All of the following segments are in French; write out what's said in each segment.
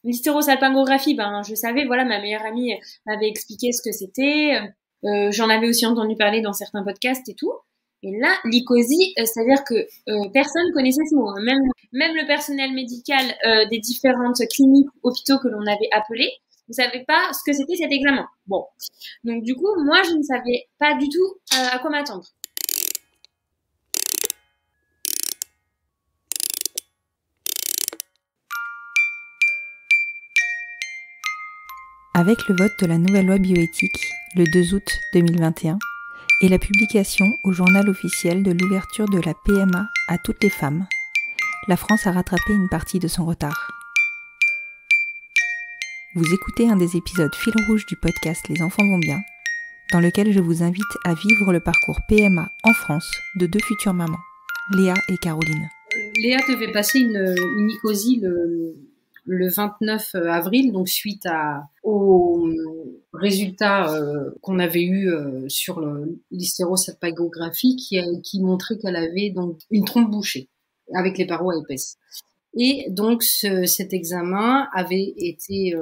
L'hystérosalpingographie, je savais, voilà, ma meilleure amie m'avait expliqué ce que c'était. J'en avais aussi entendu parler dans certains podcasts et tout. Et là, l'icosie, c'est-à-dire que personne connaissait ce mot. Même le personnel médical des différentes cliniques, hôpitaux que l'on avait appelés, ne savait pas ce que c'était cet examen. Bon, donc du coup, moi, je ne savais pas du tout à quoi m'attendre. Avec le vote de la nouvelle loi bioéthique, le 2 août 2021, et la publication au journal officiel de l'ouverture de la PMA à toutes les femmes, la France a rattrapé une partie de son retard. Vous écoutez un des épisodes fil rouge du podcast Les enfants vont bien, dans lequel je vous invite à vivre le parcours PMA en France de 2 futures mamans, Léa et Caroline. Léa devait passer une icosie le 29 avril, donc suite aux résultats qu'on avait eu sur l'hystérosalpingographie qui montrait qu'elle avait donc une trompe bouchée avec les parois épaisses. Et donc cet examen avait été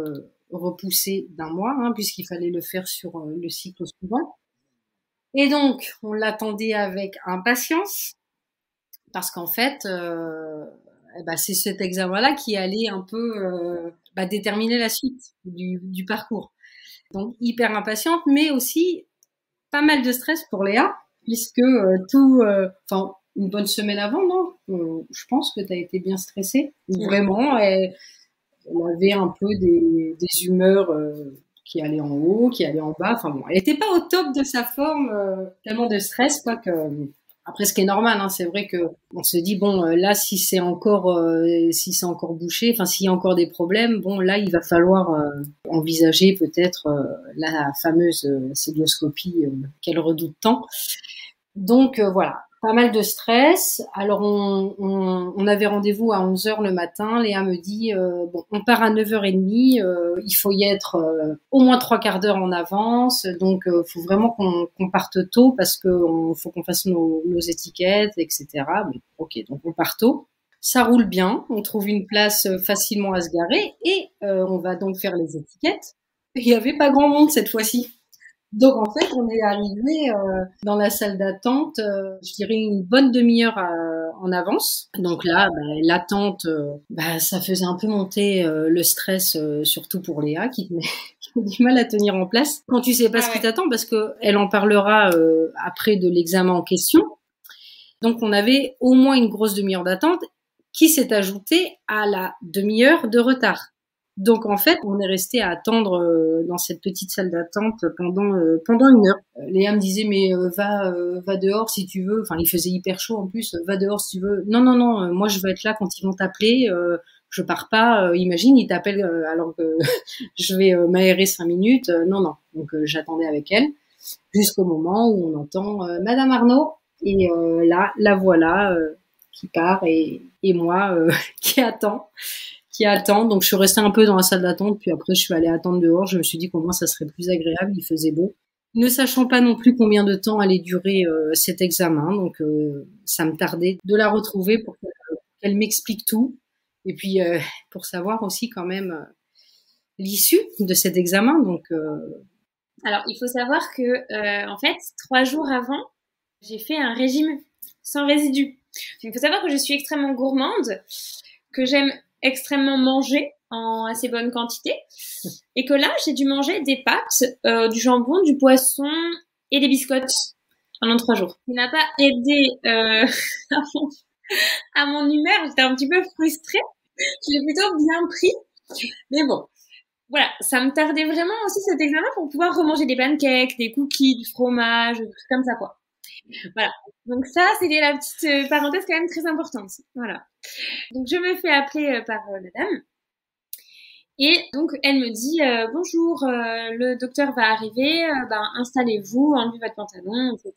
repoussé d'1 mois, puisqu'il fallait le faire sur le cycle suivant. Et donc on l'attendait avec impatience, parce qu'en fait c'est cet examen-là qui allait un peu déterminer la suite du parcours. Donc hyper impatiente, mais aussi pas mal de stress pour Léa, puisque une bonne semaine avant, non je pense que tu as été bien stressée. Vraiment, elle avait un peu des humeurs qui allaient en haut, qui allaient en bas. Enfin bon, elle était pas au top de sa forme, tellement de stress, quoi, que... Après, ce qui est normal, c'est vrai que on se dit là, si c'est encore bouché, enfin s'il y a encore des problèmes, là il va falloir envisager peut-être la fameuse célioscopie qu'elle redoute tant. Donc voilà, pas mal de stress. Alors on avait rendez-vous à 11h le matin. Léa me dit on part à 9h30, il faut y être au moins 3/4 d'heure en avance. Donc faut vraiment qu'on parte tôt, parce que faut qu'on fasse nos étiquettes, etc. Bon, ok, donc on part tôt. Ça roule bien, on trouve une place facilement à se garer et on va donc faire les étiquettes. Il y avait pas grand monde cette fois-ci. Donc en fait, on est arrivé dans la salle d'attente, je dirais une bonne demi-heure en avance. Donc là, l'attente, ça faisait un peu monter le stress, surtout pour Léa qui a du mal à tenir en place quand tu sais pas ce qui t'attend, parce que elle en parlera après de l'examen en question. Donc on avait au moins une grosse demi-heure d'attente qui s'est ajoutée à la demi-heure de retard. Donc en fait, on est resté à attendre dans cette petite salle d'attente pendant 1 heure. Léa me disait mais va dehors si tu veux. Enfin, il faisait hyper chaud en plus. Va dehors si tu veux. Non, moi je veux être là quand ils vont t'appeler. Je pars pas. Imagine, ils t'appellent alors que je vais m'aérer 5 minutes. Non. Donc j'attendais avec elle jusqu'au moment où on entend Madame Arnaud, et la voilà qui part et moi qui attend. Donc je suis restée un peu dans la salle d'attente, puis après je suis allée attendre dehors. Je me suis dit qu'au moins ça serait plus agréable, il faisait beau. Ne sachant pas non plus combien de temps allait durer cet examen, donc ça me tardait de la retrouver pour qu'elle m'explique tout, et puis pour savoir aussi quand même l'issue de cet examen. Donc alors il faut savoir que en fait 3 jours avant, j'ai fait un régime sans résidus. Il faut savoir que je suis extrêmement gourmande, que j'aime extrêmement manger en assez bonne quantité, et que là j'ai dû manger des pâtes, du jambon, du poisson et des biscottes pendant 3 jours. Ce qui n'a pas aidé à mon humeur. J'étais un petit peu frustrée. Je l'ai plutôt bien pris, mais bon, voilà, ça me tardait vraiment aussi cet examen pour pouvoir remanger des pancakes, des cookies, du fromage, des trucs comme ça, quoi. Voilà. Donc ça, c'était la petite parenthèse quand même très importante. Voilà. Donc je me fais appeler par la dame. Et donc elle me dit bonjour, le docteur va arriver, installez-vous, enlevez votre pantalon, etc.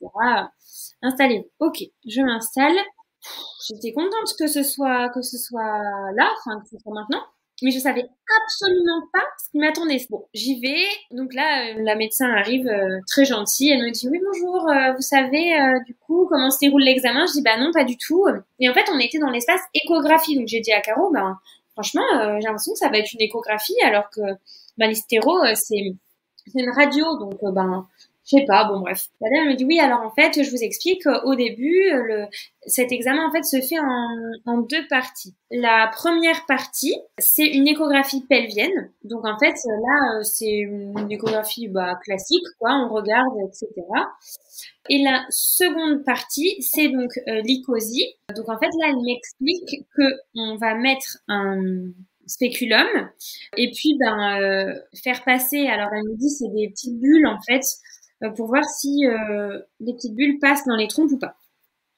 Installez-vous. Ok, je m'installe. J'étais contente que ce soit là, enfin que ce soit maintenant. Mais je savais absolument pas ce qui m'attendait. Bon, j'y vais. Donc là, la médecin arrive, très gentille. Elle me dit oui bonjour. Vous savez du coup comment se déroule l'examen? Je dis non, pas du tout. Et en fait, on était dans l'espace échographie. Donc j'ai dit à Caro, franchement, j'ai l'impression que ça va être une échographie, alors que l'hystéro, c'est une radio, donc je sais pas, bon bref. La dame me dit oui, alors en fait, je vous explique, au début, cet examen en fait se fait en deux parties. La première partie, c'est une échographie pelvienne. Donc en fait, là, c'est une échographie classique, quoi, on regarde, etc. Et la seconde partie, c'est donc l'icosie. Donc en fait, là, elle m'explique que on va mettre un spéculum et puis faire passer. Alors elle me dit c'est des petites bulles en fait pour voir si les petites bulles passent dans les trompes ou pas.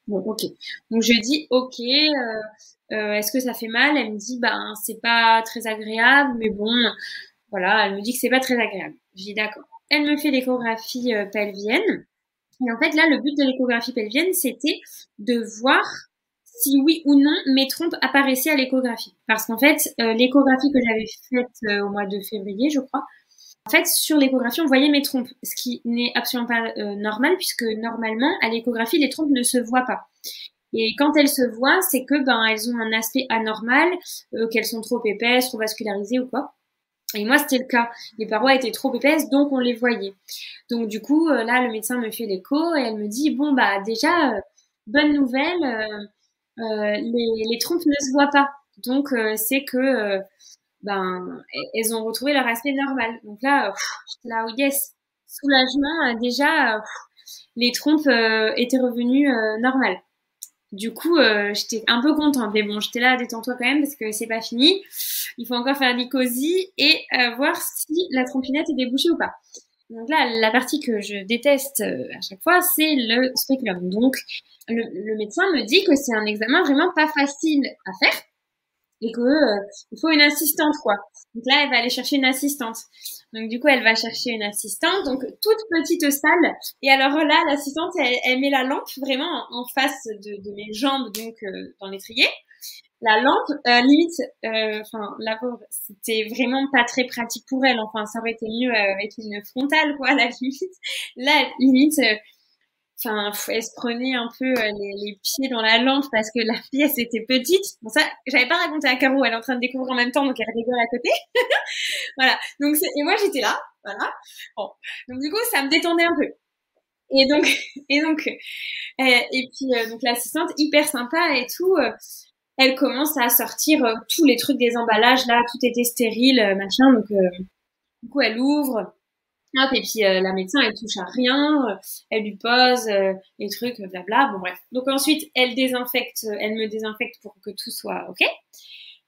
Bon, ok. Donc je dis ok. Est-ce que ça fait mal? Elle me dit c'est pas très agréable, mais bon, voilà. Elle me dit que c'est pas très agréable. Je dis d'accord. Elle me fait l'échographie pelvienne. Et en fait là, le but de l'échographie pelvienne, c'était de voir si oui ou non mes trompes apparaissaient à l'échographie. Parce qu'en fait, l'échographie que j'avais faite au mois de février, je crois, en fait, sur l'échographie, on voyait mes trompes, ce qui n'est absolument pas normal, puisque normalement, à l'échographie, les trompes ne se voient pas. Et quand elles se voient, c'est que elles ont un aspect anormal, qu'elles sont trop épaisses, trop vascularisées ou quoi. Et moi, c'était le cas. Les parois étaient trop épaisses, donc on les voyait. Donc du coup, là, le médecin me fait l'écho et elle me dit bon déjà, bonne nouvelle, les trompes ne se voient pas. Donc c'est que elles ont retrouvé leur aspect normal. Donc là, j'étais là, oh yes, soulagement, déjà, les trompes étaient revenues normales. Du coup, j'étais un peu contente, mais bon, j'étais là, détends-toi quand même, parce que c'est pas fini. Il faut encore faire l'icosie et voir si la trompinette est débouchée ou pas. Donc là, la partie que je déteste à chaque fois, c'est le spéculum. Donc, le médecin me dit que c'est un examen vraiment pas facile à faire et que il faut une assistante, quoi. Donc là, elle va aller chercher une assistante. Donc du coup, elle va chercher une assistante, donc toute petite salle. Et alors là, l'assistante, elle met la lampe vraiment en face de mes jambes, donc dans l'étrier. La lampe, limite, la pauvre, c'était vraiment pas très pratique pour elle. Enfin, ça aurait été mieux avec une frontale, quoi, à la limite. Là, limite, elle se prenait un peu les pieds dans la lampe parce que la pièce était petite. Bon, ça, j'avais pas raconté à Caro, elle est en train de découvrir en même temps, donc elle rigole à côté. Voilà. Donc, et moi, j'étais là. Voilà. Bon. Donc, du coup, ça me détendait un peu. Et puis, donc, l'assistante, hyper sympa et tout, elle commence à sortir tous les trucs des emballages, là, tout était stérile, machin, donc, du coup, elle ouvre. Hop, et puis la médecin, elle touche à rien, elle lui pose les trucs, blabla, bon bref. Donc ensuite, elle me désinfecte pour que tout soit ok.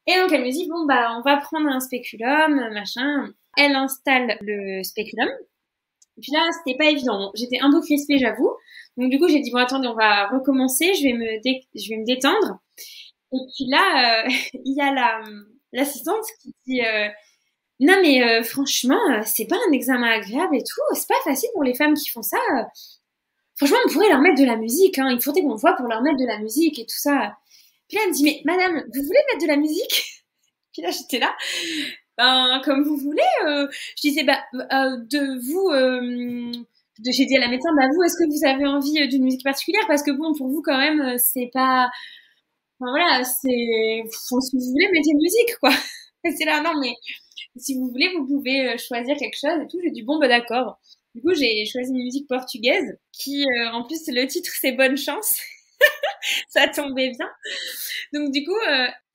Et donc elle me dit, bon on va prendre un spéculum, machin. Elle installe le spéculum. Et puis là, c'était pas évident. J'étais un peu crispée, j'avoue. Donc du coup, j'ai dit, bon attendez, on va recommencer, je vais me détendre. Et puis là, il y a l'assistante qui dit... non mais franchement, c'est pas un examen agréable et tout, c'est pas facile pour les femmes qui font ça. Franchement, on pourrait leur mettre de la musique, hein. Il faudrait qu'on voit pour leur mettre de la musique et tout ça. Puis là, elle me dit, mais madame, vous voulez mettre de la musique? Puis là, j'étais là, comme vous voulez. Je disais, j'ai dit à la médecin, vous, est-ce que vous avez envie d'une musique particulière? Parce que bon, pour vous quand même, c'est pas... Enfin voilà, si vous voulez, mettez une musique, quoi. C'est là, non mais... Si vous voulez, vous pouvez choisir quelque chose et tout. J'ai dit bon d'accord. Du coup, j'ai choisi une musique portugaise qui, en plus, le titre c'est Bonne Chance. Ça tombait bien. Donc du coup,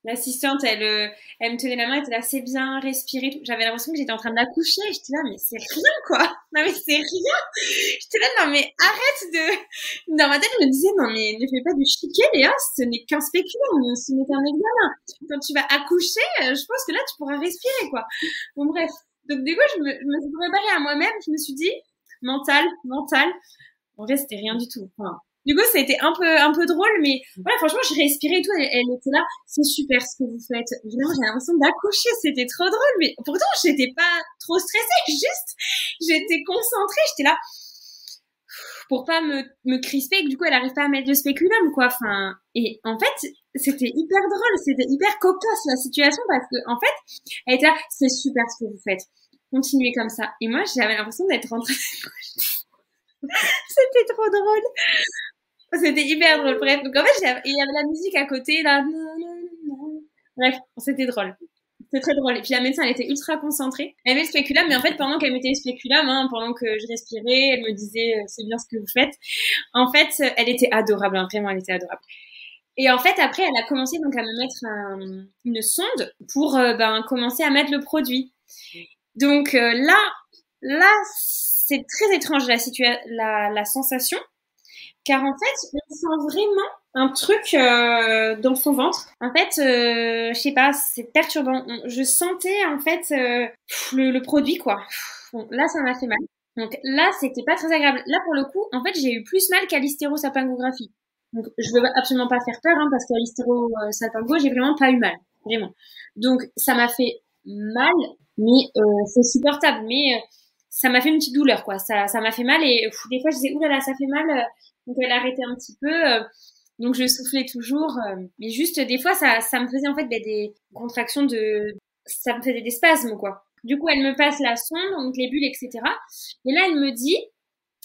l'assistante, elle me tenait la main, elle était là, c'est bien, respirer. J'avais l'impression que j'étais en train d'accoucher. J'étais là, mais c'est rien quoi. Non mais c'est rien. J'étais là, non mais arrête de. Dans ma tête, je me disais, non mais ne fais pas du chiquet, Léa. Ce n'est qu'un spéculum, ce n'est qu'un examen. Quand tu vas accoucher, je pense que là, tu pourras respirer quoi. Bon bref. Donc du coup, je me suis préparée à moi-même. Je me suis dit, mental. En vrai, c'était rien du tout. Enfin, du coup, ça a été un peu drôle, mais voilà, franchement, je respirais et tout. Elle était là, c'est super ce que vous faites. Vraiment, j'ai l'impression d'accoucher, c'était trop drôle, mais pourtant, j'étais pas trop stressée, juste, j'étais concentrée, j'étais là, pour pas me crisper, et que du coup, elle arrive pas à mettre le spéculum, quoi. Enfin, et en fait, c'était hyper drôle, c'était hyper cocasse, la situation, parce que, en fait, elle était là, c'est super ce que vous faites. Continuez comme ça. Et moi, j'avais l'impression d'être en train c'était trop drôle. C'était hyper drôle. Bref, donc en fait, il y avait la musique à côté, là. Bref, c'était drôle. C'était très drôle. Et puis la médecin, elle était ultra concentrée. Elle met le spéculum, mais en fait, pendant qu'elle mettait le spéculum, hein, pendant que je respirais, elle me disait c'est bien ce que vous faites. En fait, elle était adorable, hein, vraiment, elle était adorable. Et en fait, après, elle a commencé donc à me mettre une sonde pour commencer à mettre le produit. Donc là, c'est très étrange la sensation, car en fait, on sent vraiment un truc dans son ventre. En fait, je sais pas, c'est perturbant. Je sentais en fait le produit quoi. Bon, là, ça m'a fait mal. Donc là, c'était pas très agréable. Là, pour le coup, en fait, j'ai eu plus mal qu'à l'hystérosalpingographie. Donc, je veux absolument pas faire peur, hein, parce qu'à l'hystérosalpingo, j'ai vraiment pas eu mal, vraiment. Donc, ça m'a fait mal, mais c'est supportable. Mais ça m'a fait une petite douleur, quoi. Ça m'a fait mal et des fois, je disais oulala, ça fait mal. Donc, elle arrêtait un petit peu. Donc, je soufflais toujours. Mais juste, des fois, ça me faisait en fait des contractions ça me faisait des spasmes, quoi. Du coup, elle me passe la sonde, donc les bulles, etc. Et là, elle me dit,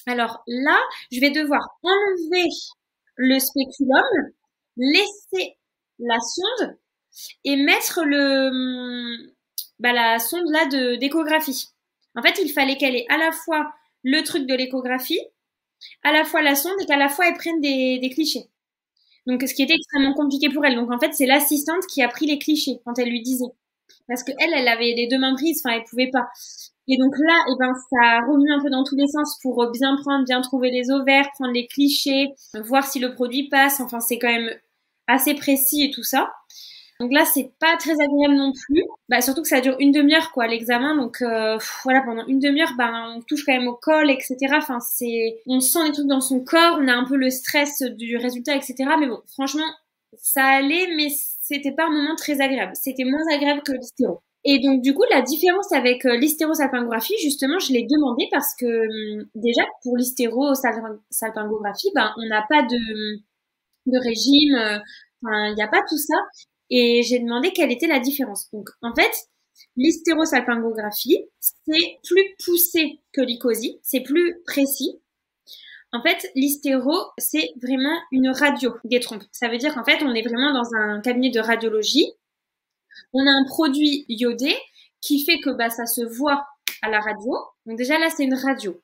alors là, je vais devoir enlever le spéculum, laisser la sonde et mettre la sonde là d'échographie. En fait, il fallait qu'elle ait à la fois le truc de l'échographie, à la fois la sonde et qu'à la fois elle prenne des clichés. Donc, ce qui était extrêmement compliqué pour elle. Donc, en fait, c'est l'assistante qui a pris les clichés quand elle lui disait. Parce que elle avait les deux mains prises, enfin, elle pouvait pas. Et donc là, ça remue un peu dans tous les sens pour bien trouver les ovaires, prendre les clichés, voir si le produit passe. Enfin, c'est quand même assez précis et tout ça. Donc là, c'est pas très agréable non plus. Surtout que ça dure une demi-heure, quoi, l'examen. Donc voilà, pendant une demi-heure, on touche quand même au col, etc. Enfin, on sent les trucs dans son corps, on a un peu le stress du résultat, etc. Mais bon, franchement, ça allait, mais c'était pas un moment très agréable. C'était moins agréable que l'hystéro. Et donc, du coup, la différence avec l'hystérosalpingographie, justement, je l'ai demandé parce que déjà, pour l'hystérosalpingographie, on n'a pas de régime, il n'y a pas tout ça. Et j'ai demandé quelle était la différence. Donc, en fait, l'hystérosalpingographie, c'est plus poussé que l'icosie, c'est plus précis. En fait, l'hystéro, c'est vraiment une radio des trompes. Ça veut dire qu'en fait, on est vraiment dans un cabinet de radiologie. On a un produit iodé qui fait que ça se voit à la radio. Donc déjà là, c'est une radio.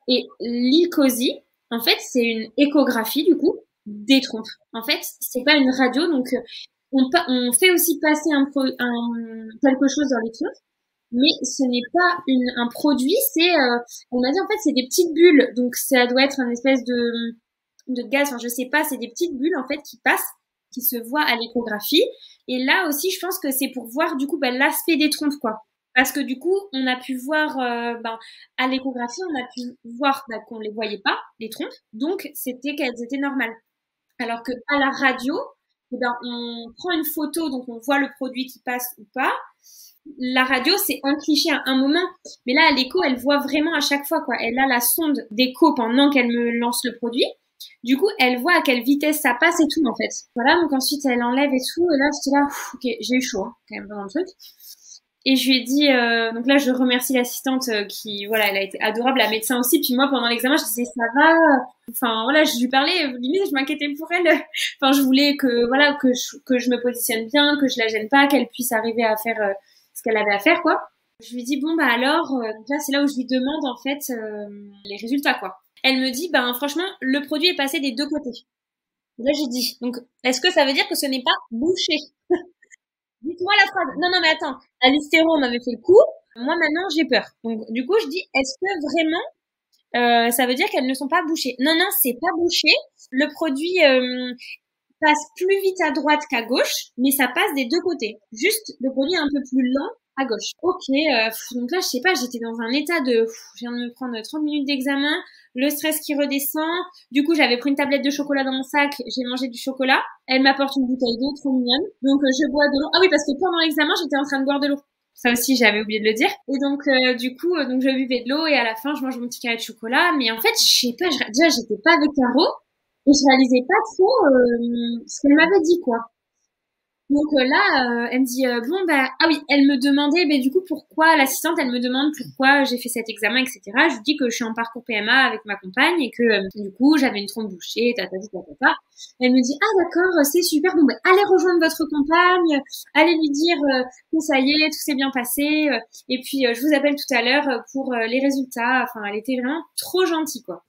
Et l'icosie, en fait, c'est une échographie du coup des trompes. En fait, c'est pas une radio, donc on fait aussi passer quelque chose dans les trompes, mais ce n'est pas un produit. On m'a dit en fait, c'est des petites bulles, donc ça doit être une espèce de gaz. Enfin, je sais pas, c'est des petites bulles en fait qui passent, qui se voient à l'échographie. Et là aussi, je pense que c'est pour voir du coup l'aspect des trompes, quoi. Parce que du coup, on a pu voir à l'échographie, on a pu voir qu'on les voyait pas, les trompes. Donc, c'était qu'elles étaient normales. Alors que à la radio, on prend une photo, donc on voit le produit qui passe ou pas. La radio, c'est un cliché à un moment. Mais là, à l'écho, elle voit vraiment à chaque fois, quoi. Elle a la sonde d'écho pendant qu'elle me lance le produit. Du coup, elle voit à quelle vitesse ça passe et tout, en fait. Voilà, donc ensuite, elle enlève et tout. Et là, j'étais là, ok, j'ai eu chaud, hein, quand même, dans le truc. Et je lui ai dit, donc là, je remercie l'assistante qui, voilà, elle a été adorable, la médecin aussi. Puis moi, pendant l'examen, je disais, ça va. Enfin, voilà, je lui parlais, limite, je m'inquiétais pour elle. Enfin, je voulais que je me positionne bien, que je la gêne pas, qu'elle puisse arriver à faire ce qu'elle avait à faire, quoi. Je lui dis, bon, alors, donc là, c'est là où je lui demande, en fait, les résultats, quoi. Elle me dit, franchement, le produit est passé des deux côtés. Et là, j'ai dit, donc, est-ce que ça veut dire que ce n'est pas bouché? Dites-moi la phrase. Non, mais attends. À l'hystéro, on m'avait fait le coup. Moi, maintenant, j'ai peur. Donc, du coup, je dis, est-ce que vraiment, ça veut dire qu'elles ne sont pas bouchées? Non, c'est pas bouché. Le produit passe plus vite à droite qu'à gauche, mais ça passe des deux côtés. Juste, le produit est un peu plus lent à gauche. Ok, donc là, je sais pas, j'étais dans un état je viens de me prendre 30 minutes d'examen, le stress qui redescend. Du coup, j'avais pris une tablette de chocolat dans mon sac, j'ai mangé du chocolat. Elle m'apporte une bouteille d'eau, trop mignonne. Donc, je bois de l'eau. Ah oui, parce que pendant l'examen, j'étais en train de boire de l'eau. Ça aussi, j'avais oublié de le dire. Et donc, du coup, donc je buvais de l'eau et à la fin, je mange mon petit carré de chocolat. Mais en fait, je sais pas, déjà, j'étais pas avec Caro et je réalisais pas trop ce qu'elle m'avait dit, quoi. Donc là, elle me dit bon bah ah oui, elle me demandait du coup pourquoi l'assistante, elle me demande pourquoi j'ai fait cet examen, etc. Je lui dis que je suis en parcours PMA avec ma compagne et que du coup j'avais une trompe bouchée, ta. Elle me dit ah d'accord, c'est super, bon bah allez rejoindre votre compagne, allez lui dire que ça y est, tout s'est bien passé, et puis je vous appelle tout à l'heure pour les résultats. Enfin, elle était vraiment trop gentille quoi.